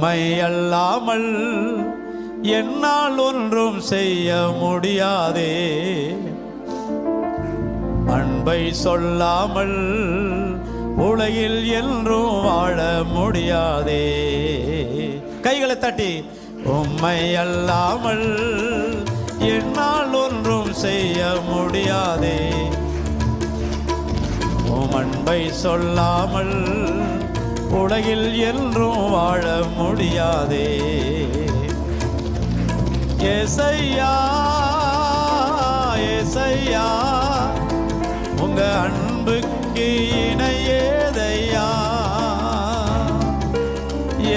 உம்மை அல்லாமல் என்னால் ஒன்றும் செய்ய முடியாதே. அன்பை சொல்லாமல் உலகில் என்றும் வாழ முடியாதே. கைகளை தட்டி உம்மை அல்லாமல் என்னால் ஒன்றும் செய்ய முடியாதே. உம் அன்பை சொல்லாமல் உலகில் என்றும் வாழ முடியாதே. ஏசையா ஏசையா உங்க அன்புக்கு இணை ஏதையா.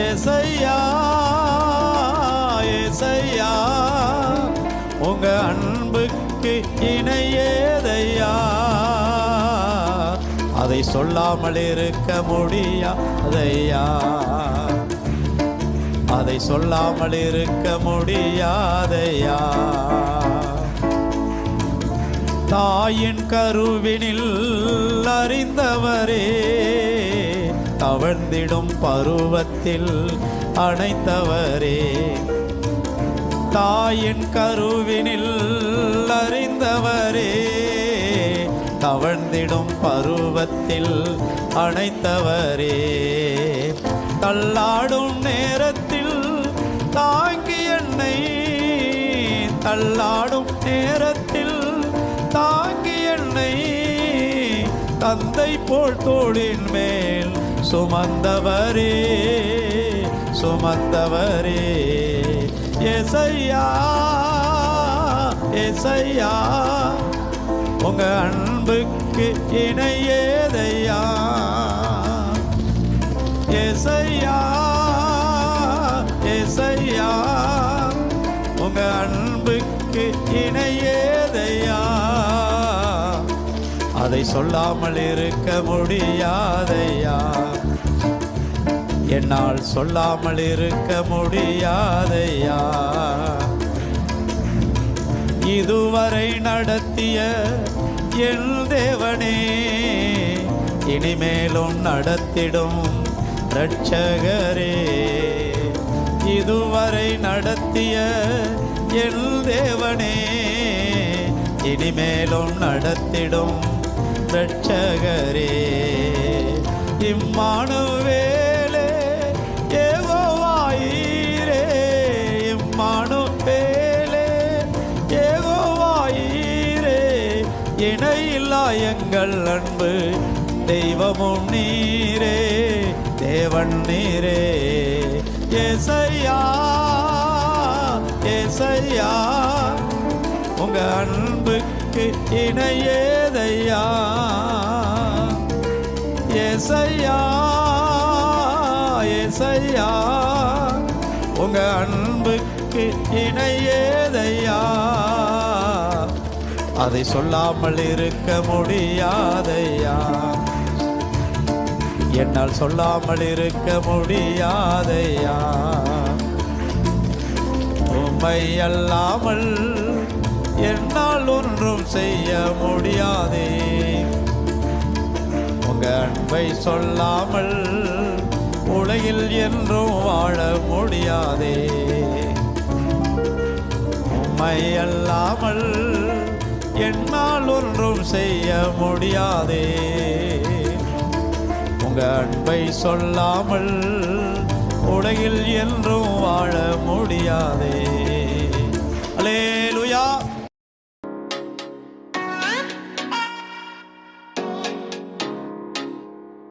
ஏசையா ஏசையா உங்க அன்புக்கு இணை ஏதையா. அதை சொல்லாமல் இருக்க முடியாதையா. அதை சொல்லாமல் இருக்க முடியாதையா. தாயின் கருவினில் அறிந்தவரே, தவழ்ந்திடும் பருவத்தில் அணைத்தவரே. தாயின் கருவினில் அறிந்தவரே, தவழ்ந்திடும் பருவத்தில் அணைத்தவரே. தள்ளாடும் நேரத்தில் தாங்கி என்னை, தள்ளாடும் நேரத்தில் தாங்கி என்னை தந்தை போல் தோளின் மேல் சுமந்தவரே சுமந்தவரே. ஏசையா ஏசையா உங்க அன்புக்கு இணை ஏதையா. ஏசையா ஏசையா உங்க அன்புக்கு இணை ஏதையா. அதை சொல்லாமல் இருக்க முடியாதையா. என்னால் சொல்லாமல் இருக்க முடியாதையா. இதுவரை நடத்திய என் தேவனே, இனிமேலும் நடத்திடும் இரட்சகரே. இதுவரை நடத்திய என் தேவனே, இனிமேலும் நடத்திடும் இரட்சகரே. இம்மானுவேலே யெகோவாயீரே, இம்மானுவேலே யெகோவாயீரே. இணையில்லா எங்கள் அன்பு தெய்வமும் நீரே, தேவன் நீரே. ஏசையா ஏசையா உங்க அன்புக்கு இணை ஏதையா. ஏசையா ஏசையா உங்க அன்புக்கு இணை ஏதையா. அதை சொல்லாமல் இருக்க முடியாதையா. என்னால் சொல்லாமல் இருக்க முடியாதையா. உம்மை அல்லாமல் என்னால் ஒன்றும் செய்ய முடியாதே. உங்க அன்பை சொல்லாமல் உலகில் என்றும் வாழ முடியாதே. உம்மை அல்லாமல் என்னால் ஒன்றும் செய்ய முடியாதே. உங்க அன்பை சொல்லாமல் உலகில் என்றும் வாழ முடியாதே.